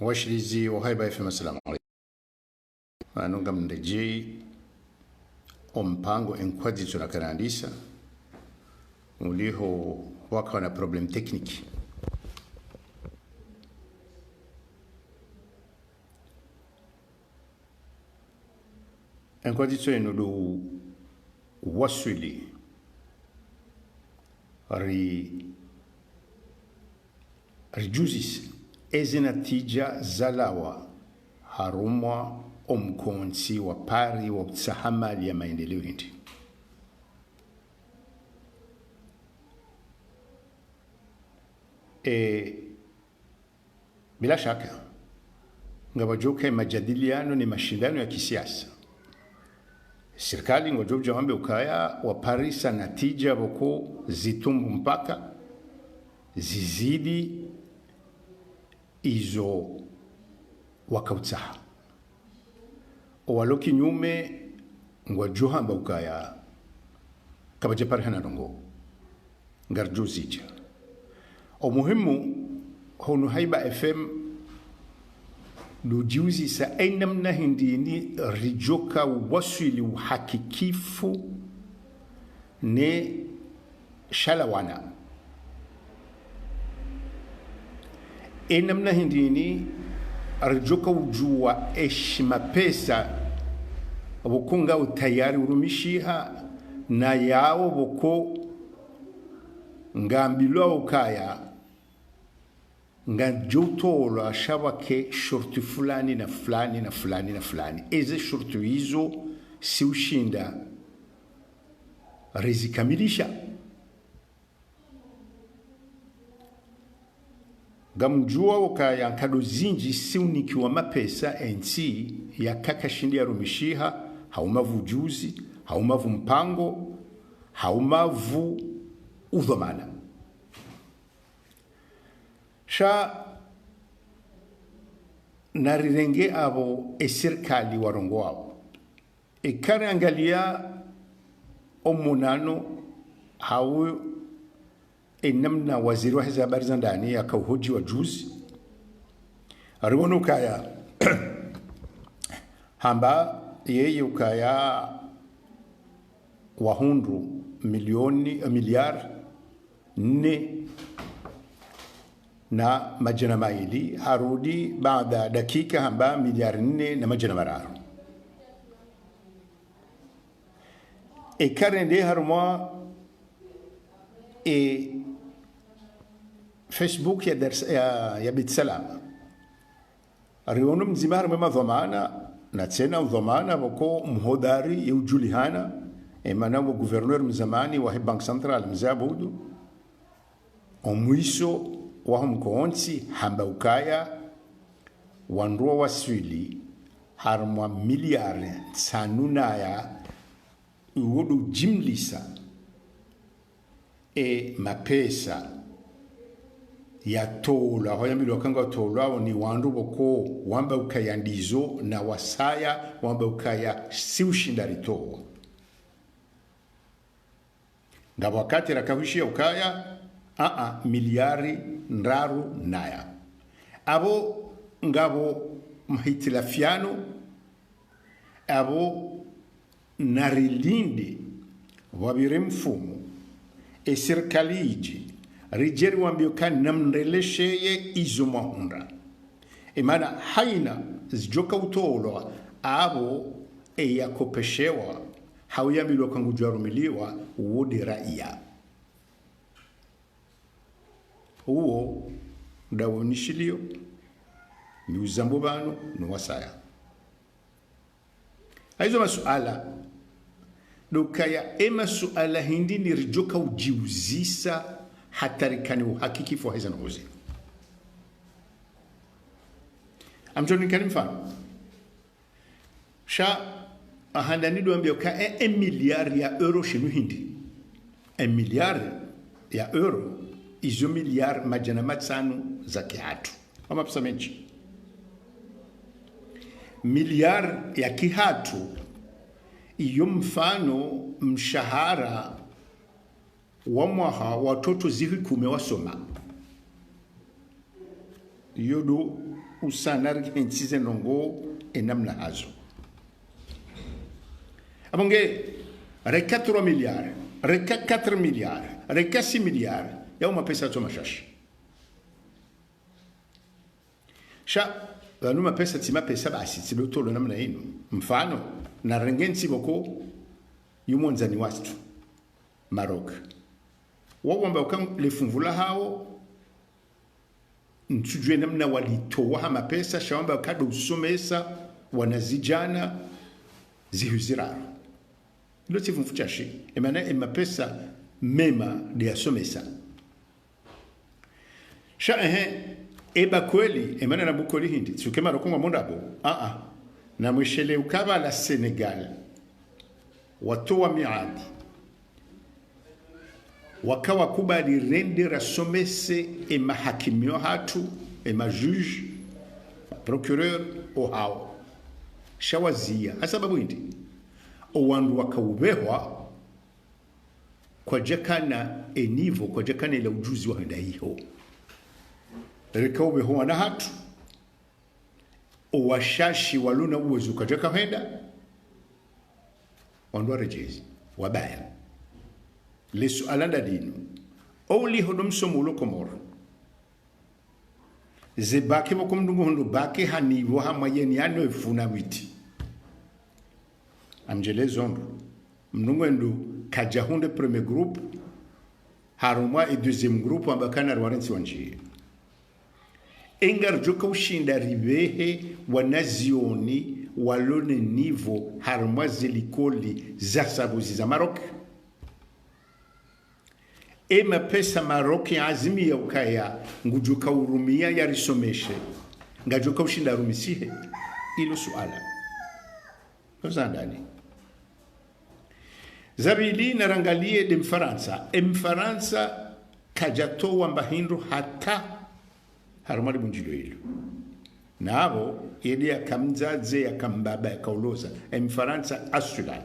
washirizi wahaiba FM assalamu alaikum anunga mndeji ompango enkwazi tunakarandisa uliho waka na problem tekniki enkwazi tuenu do waswili rijuzis ezina tija zalawa harumwa omkonsi wa pari wa tsahamali ya maendeleo hindi. Bila shaka ngawajoka majadiliano ni mashindano ya kisiasa. Serikali ngojoja wambe ukaya wa parisa natija wako zitumbu mpaka zizidi izo wakautsaha. Owaloki nyume ngwajoha mba ukaya kabaje parihana dongo ngarjo zija. Muhimu honu haiba FM lujiuzi sa ainamna hindini rijoka waswili uhakikifu ne shalawana. Ainamna hindini rijoka ujua eshima pesa wakunga utayari urumishiha na yao wako ngambilwa ukaya ngajotola ashabake shorti fulani na fulani na fulani na fulani. Eze shorti hizo si ushinda rizikamilisha. Gamjua ukaya nkado zinji si unikiwa mapesa ensi ya kakashindi ya rumishiha haumavu ujuzi, haumavu mpango, haumavu udhamana. Sha narirenge abo serikali warongo wao. Kare angalia omunano hau namna waziri wa habari za ndani akauhoji wa juzi. Ariwono kaya hamba yeye ukaya wahundu miliar ne na majana maili harudi baada dakika hamba miliar 4 na majana mararu. Karende harumwa Facebook ya Bitsalama arionu mzima harumwa dhamana na tena dhamana wako mhodari ya ujulihana emana wa guverneur mzamani wa Bank Central mzabudu omwiso wa mkoonsi hamba ukaya wanruwa waswili harumwa miliari tsanunaya uwodu jimlisa mapesa ya tola hoya mili wakanga tola ni wandu wako wamba ukaya ndizo na wasaya wamba ukaya si ushindari toa nga wakati rakahushia ukaya miliari ndaru naya abo ngabo mahitilafiano abo narilindi wabire mfumu serikali iji rijeri wambioka namndelesheye izo mahunda imana haina zijoka utolwa abo yakopeshewa hauyambilwa kangu jarumiliwa uwodi raia uwo ndawonishilio ni uzambo bano nuwasaya. Hizo masuala dokaya masuala hindi ni rijoka ujiuzisa hatarikani uhakikifu wa hizan uzi. Amjoni kani mfano sha ahandani duambio ka 1 miliari ya euro shinu hindi 1 miliari ya euro izo miliari majana matsanu za kihatu ama pesa menchi miliari ya kihatu iyo mfano mshahara wa mwaha watoto 10 wasoma yodo usanar hensize nongo enamna hazo abonge reka 3 milliards reka 4 milliards reka 6 milliards ya uma pesa toma shashi sha wanuma pesa tima pesa basi tibotolo namna hino mfano na rengensi boko yumonzani wastu Maroc wawamba ukam lefumvula hao ntujwe namna walitoa mapesa shawamba kada usomesa wanazijana zihuziraro ilo tifumfuchashi emana mapesa mema de asomesa sha eba kweli emana na bukoli hindi tukema rokonga mondabo na mwishele ukaba la Senegal watoa miadi wakawa kubali rende rasomese mahakimio hatu majuge procureur ohao shawazia hasababu hindi owandu wakaubewa kwa jakana enivo kwa jakana ila ujuzi wa henda hiyo rekaube huwa na hatu owashashi waluna uwezo kwa jaka henda wandu warejezi wabaya lesu alanda dinu ouli hodom somulo komoro zebake mokumdungu hundu bake hanivo hamayeni ano efuna witi amjele zondo mnungu endu kajahunde premier groupe harumwa et deuxième groupe ambakana rwarensi wanjie engar joka ushinda ribehe wanazioni walone nivo harumwa zelikoli za sabuzi za Maroc ema pesa Maroc ya azimi ya ukaya ngujuka urumia ya risomeshe ngajuka ushinda rumisihe ilo suala kozandani zabili narangalie de mfaransa kajatoa mbahindu hata harumali bunjilo hilo nabo ili ya kamzaze ya kambaba ya kauloza mfaransa asula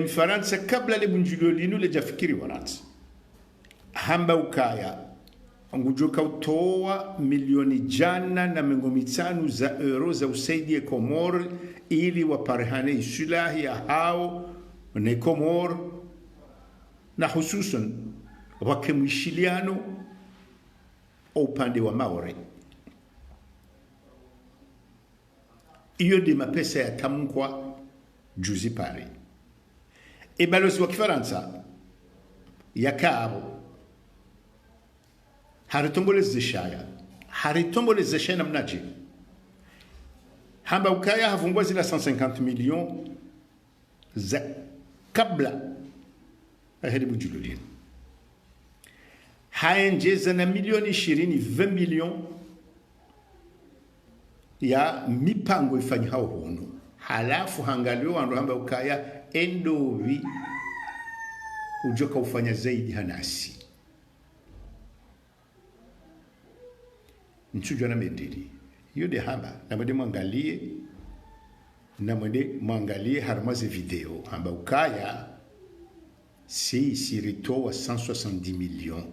mfaransa kabla le bunjilo linu le jafikiri waransi hamba ukaya ngujoka utoa milioni jana na mengomitanu za euro za usaidie Komor ili waparehane isulahi ya hao ne Komor na hususan wakemwishiliano upande wa Maore. Iyo di mapesa ya tamkwa juzi pare balozi wa Kifaransa ya kabo haritombole zeshaya namnaje hamba ukaya havumbwa zila 150 millions za kabla ahedi bujululini haenjeza na milioni 20 millions ya mipango ifanyi hao hono halafu hangalio wandu hamba ukaya endovi ujoka ufanya zaidi hanasi nchujwa na mendili yode hamba na mwede mwangalie harmaze video hamba ukaya sirito wa 170 millions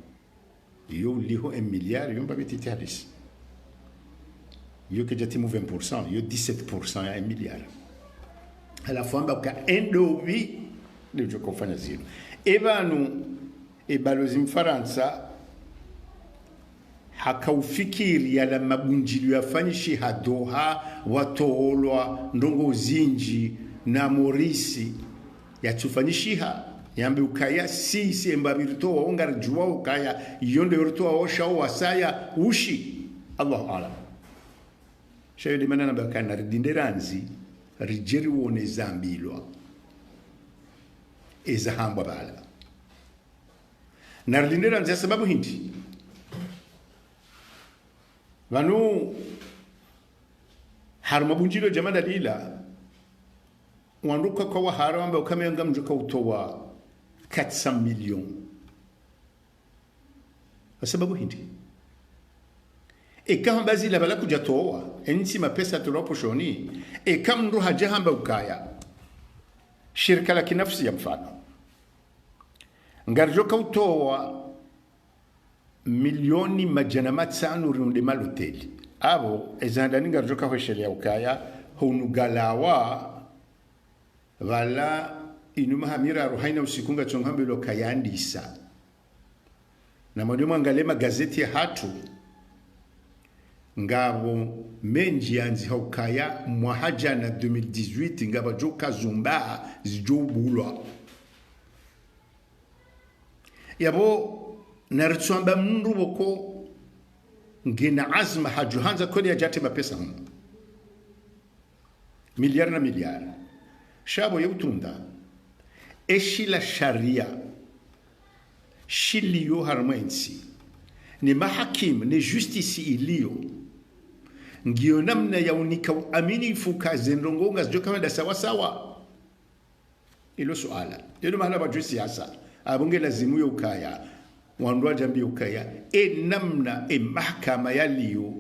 yo liho 1 milliard yo mbabiti taris yo kejatimu 20% yo 17% ya 1 milliard alafu hamba uka endovi ndio ujoka ufanya zino ebanu balozi mfaransa hakaufikiri ya la mabunjili yafanyishi hadoha watoolwa ndongo zinji na morisi ya tufanyishiha yambe ukaya sisi embabirito waongar juwa ukaya yonde yorto osha wasaya ushi Allahu alam shayo de manana bakana ridinderanzi rijeri wone zambilwa ezahamba bala na ridinderanzi sababu hindi vanu harma bunjilo jamada lila wanduka kwa wahara amba ukamenga mjuka utowa 400 millions sababu hindi kama bazi la bala kujatoa ensi mapesa tulopo shoni kama ndo hajahamba ukaya shirika la kinafsi ya mfano ngarjoka utowa milioni majana matano runde maloteli abo ezandani ngajoka hweshelea ukaya hunugalawa wala inuma hamira rohaina usikunga chongambe lo kayandisa na mwadimu angale magazeti ya hatu ngabo menji yanzi haukaya mwahaja na 2018 ngaba joka zumba zijobulwa yabo naritswamba mundu boko ngina azma hajuhanza kodi ya jate mapesa huno miliari na miliari shabo yeutunda eshi la sharia shiliyo harmwensi ni mahakim ni justisi iliyo ngiyo namna ya unika amini ifuka zendongonga zijo kama da sawa sawa ilo suala ilo mahala baju siasa abunge lazimu ya ukaya wandua jambi ukaya namna mahakama yaliyo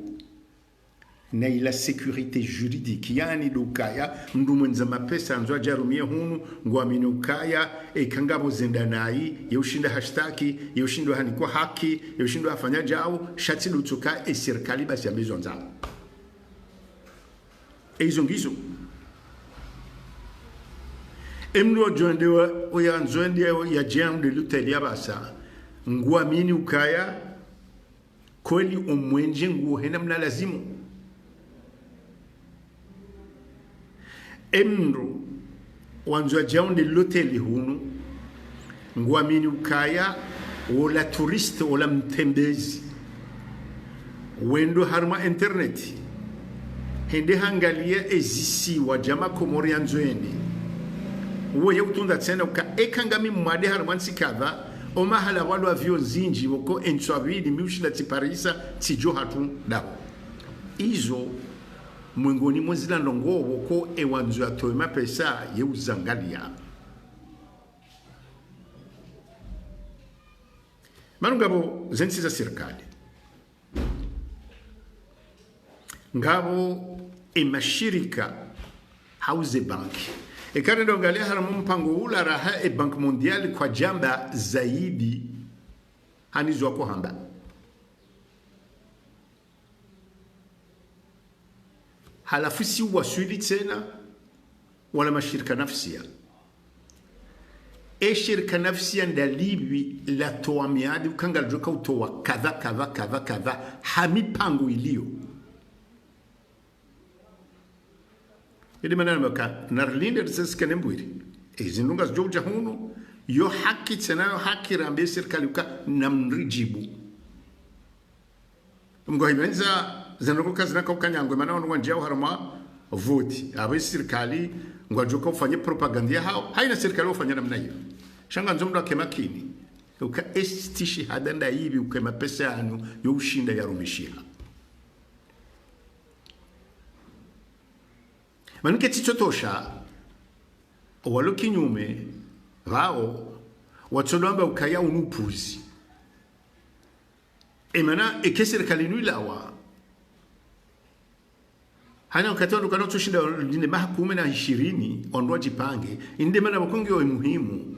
na ila sécurité juridique yani dukaya mndu mwenza mapesa anzwa jarumie hunu ngwamini ukaya kangabo zendanai yeushinda hashtaki yeushinda hanikwa haki yeushinda afanya jao shati lutuka serikali basi abezo nzao hizo ngizo emno jonde ya nzwende ya jam de lutelia basa ngwamini ukaya kweli umwenje nguo hena mna lazimu emro wanzwa jaunde loteli hunu ngwamini ukaya wala turiste wala mtembezi wendo harma internet hende hangalia ezisi wa jama komori yanzweni uwe yekutunda tsena uka ekangami mwade harma nsikava oma hala walu avyo zinji woko enswabili miushila tiparisa tijo hatu dawo izo mwengoni mwezila ndongo woko ewanzu atoe mapesa yeuzangalia manu ngabo zensi za serikali ngabo mashirika hauze banki ekane ndongalia haramu mpango ula raha bank mondiali kwa jamba zaidi hanizo wako hamba halafu si wasuli tena wala mashirika nafsia shirika nafsia ndalibi la toa miadi ukanga joka utoa kadha kadha kadha kadha hamipango iliyo ili manana maka narlinde risasika nembwiri zindunga zoja hunu yo haki tena yo haki rambe serikali uka namrijibu mgohibenza zanoko kazi naka ukanyangwe mana wanu wanjia uharama voti awe serikali ngwajoka ufanye propaganda hao haina serikali ufanya namna hiyo shanga nzomdo kemakini uka estishi hadanda hivi ukema pesa yanu yo ushinda ya rumishia manuke tichotosha walo kinyume vao watsolomba ukaya unupuzi emana eke serikali nuilawa hana ukatondo kana tushinda dine mahakuma na 20 ondwa jipange inde mana wakonge wa muhimu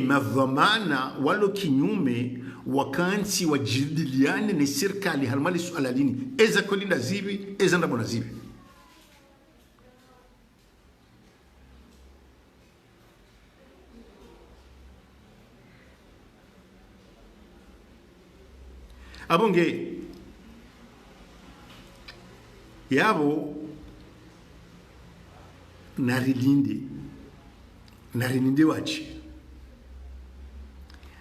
madhamana walo kinyume wakansi wajidiliane ni serikali halmali suala lini eza kolinda zivi eza ndabona zivi abonge yabo narilinde wachi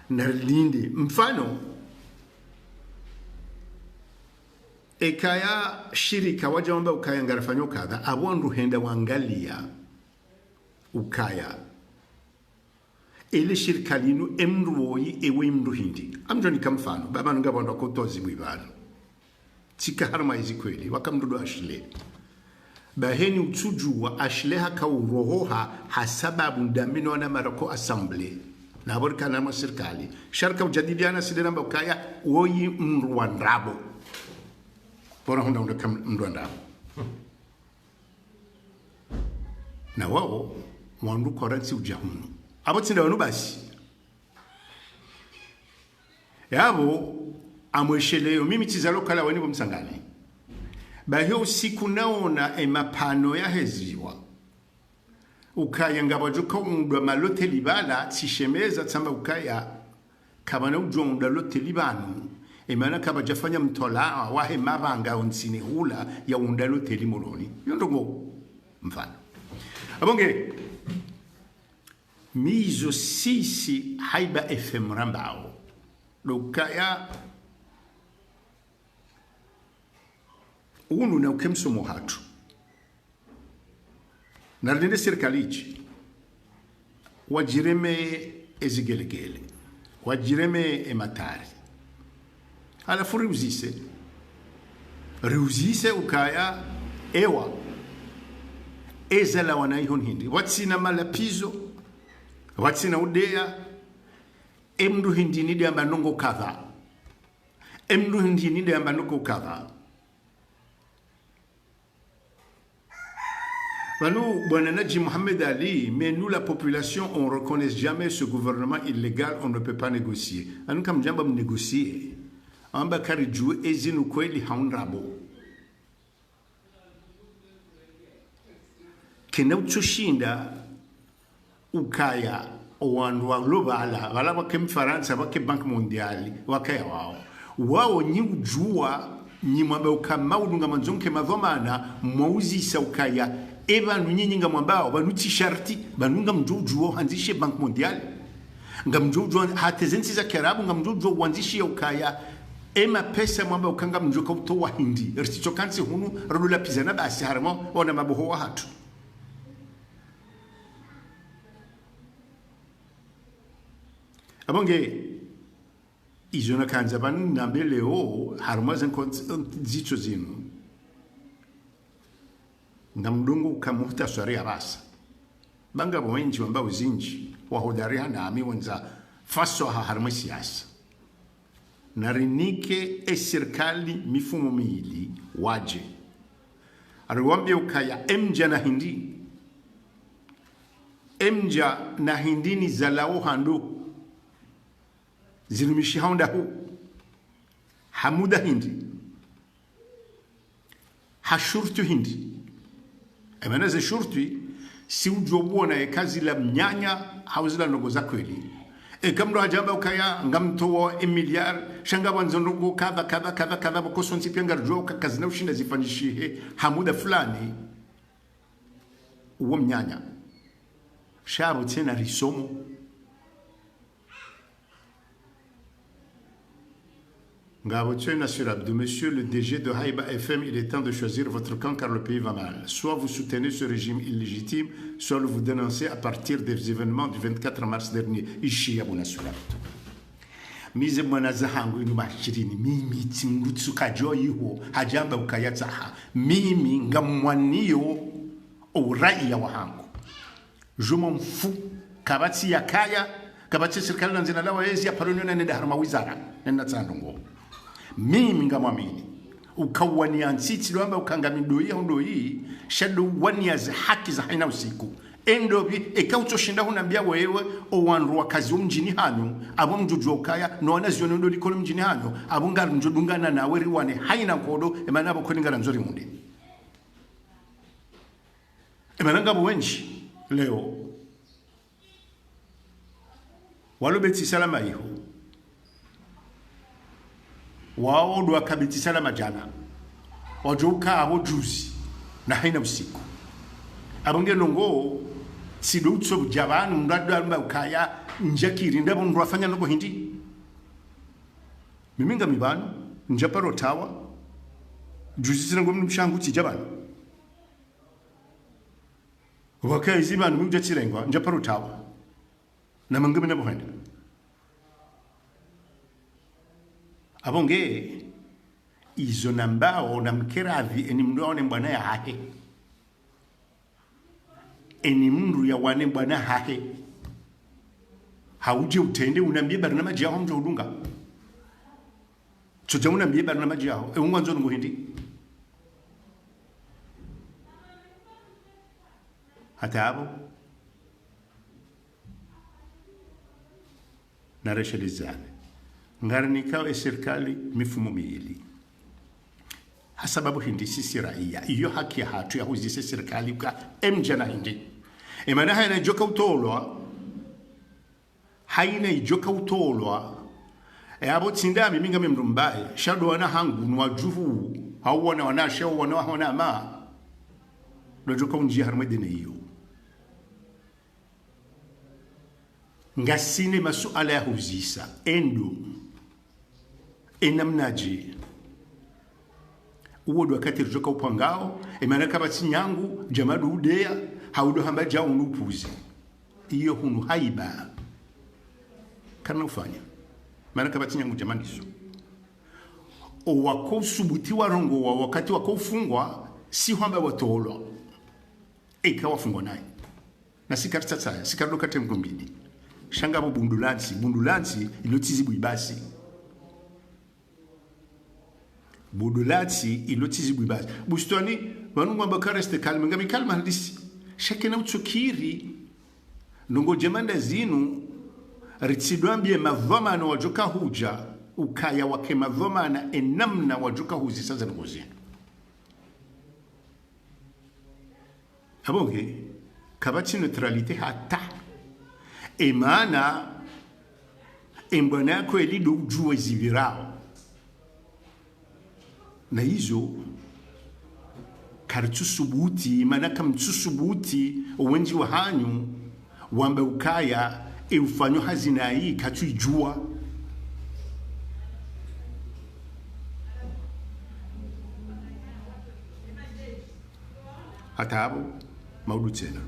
narilinde mfano ekaya shirika waja wamba ukaya ngarafanyo kadha abondu henda wangalia ukaya ele shirika linu emruoyi ewe mru hindi amjoni kamfano baba nga bondo kotozi mwibano tika harma hizi kweli wakamdudu ashile baheni utuju wa ashile haka urohoha hasababu ndamino na maroko assembly na borka na serikali sharka ujadiliana sidena ukaya oyi mruandabo bora honda mruandabo na wao wandu koransi ujahunu abo tsinda wanu basi yabo amwesheleo mimi tizalo kala wani bomsangani bahyo usiku naona emapano ya heziwa ukaya ngabajuka undwa malote libala tishemeza tsamba ukaya kabana ujonda lote libanu emana kabajafanya mtola wahe mabanga onsini hula ya unda lote limoloni yondongo mfano abonge mizo sisi haiba FM rambao lokaya unu na ukemsomo hatu na rinde serikalichi wajireme ezigelegele wajireme ematari alafu riuzise ukaya ewa ezala wanaihon hindi watsina malapizo watsina udea emdu hindi nide amba nongo kadha emdu hindi nide amba nongo kadha Bwana Nadji Mohamed Ali, mais nous la population on ne reconnaît jamais ce gouvernement illégal, on ne peut pas négocier. Anu kam jamba négocier. Amba kari juu ezinu kweli haunrabo. Kena utushinda ukaya owandu wa globala wala wake mfaransa wake bank mondiali wakaya wao nyi ujua nyi mwambe ukamaudu manzonke madhomana mwauzisa ukaya eba nyinyi ngamwambao banuti sharti banunga mjujuo hanzishe bank mondial ngamjujuo hatezensi za karabu ngamjujuo wanzishe ukaya ema pesa mwamba ukanga mjuka utowa hindi riticho kansi hunu rulula pizana basi haramo ona maboho wa hatu abonge izona kanza banu nambeleo haramo zicho zinu ngamdungu kamuhta swari abasa banga wenji wamba uzinji wahodari na ami wenza faso harma siasa narinike serikali mifumo miili waje ariwambia ukaya emja na hindi ni zalao hando zilumishi haunda hu hamuda hindi hashurtu hindi emana ze shurtwi si ujobona ekazi la mnyanya hauzila nogo za kweli kamdo hajamba ukaya ngamtoa emiliar shanga wanzonogo kadha bokoso nsipia ngarjo kazi na ushinda zifanyishihe hamuda fulani uwo mnyanya shabu tena risomo Monsieur le DG de Haïba FM, il est temps de choisir votre camp car le pays va mal. Soit vous soutenez ce régime illégitime, soit vous dénoncez à partir des événements du 24 mars dernier. Ishi ya buna sura. Mize mwana zahangu inu mashirini. Mimi timgutsu kajoi huo. Hajamba ukayatsaha. Mimi ngamwaniyo urai ya wahangu. Je m'en fous. Kabati ya kaya. Kabati serikali nanzina lawa ezi ya parunyo na nenda harma wizara. Nenda tsandungo. Mimi ngamwamini ukawani ansiti lwamba ukangamidoi hondoi shado wani ya haki za haina usiku endobi ekautsoshinda hunambia wewe owanru wakazi mjini hanyo abo mjuju okaya no anazione ndo likolo mjini hanyo abo ngar njodungana nawe riwane haina kodo emana abo koningara nzori munde emana ngabo wenchi leo walobeti salama iho wao ndo akabitisana majana wajoka abo juzi na haina usiku abonge nongo sidutso bujabanu ndado amba ukaya njakiri ndabo ndwafanya noko hindi miminga mibanu njaparo tawa juzi sinango mshangu tijabanu wakaya izibanu mujja chirengwa njaparo tawa na mangame nabo henda abonge izo nambao na mkeravi eni mndu aone mbwana ya hahe eni mndu ya wane mbwana hahe hauje utende unambie barnamaji yao mjo udunga choja unambie barnamaji yao unga nzo nungu hindi hata hapo nareshelizane ngaranikawe serikali mifumo miwili hasababu hindi sisi raia iyo haki ya hatu ya huzise serikali ka emjana hindi emana haina joka utolwa haina ijoka utolwa abo tsindami minga memrumbaye shado wana hangu nwa juhu hauwana wanasha wana ma dojoka unjia harmedene iyo ngasine masuala ya huzisa endo enamnaji uwodo wakati rujoka upangao emana kabati nyangu jamadu udea haudo hamba jao unupuzi iyo hunu haiba kana ufanya mana kabati nyangu jamaniso o wako subuti warongo wa wakati wako ufungwa si hamba watolo eka wafungwa naye na sikarita tsaya sikardo kate mgombidi shanga bo bundulansi ilotizi buibasi budulati ilotizi buibasi bustoni wanungwa bakareste kalme ngami kalma hadisi shakena utsukiri nongo jemanda zinu ritsidwambie mavamano wajoka huja ukaya wake mavamana enamna wajoka huzi sasa ngozi abonge kabati neutralite hata emana embwana yako elido ujue zivirao na hizo karitusubuti mana kamtusubuti uwenji wa hanyu wambe ukaya ufanyo hazina hii katuijua hata hapo maudu tena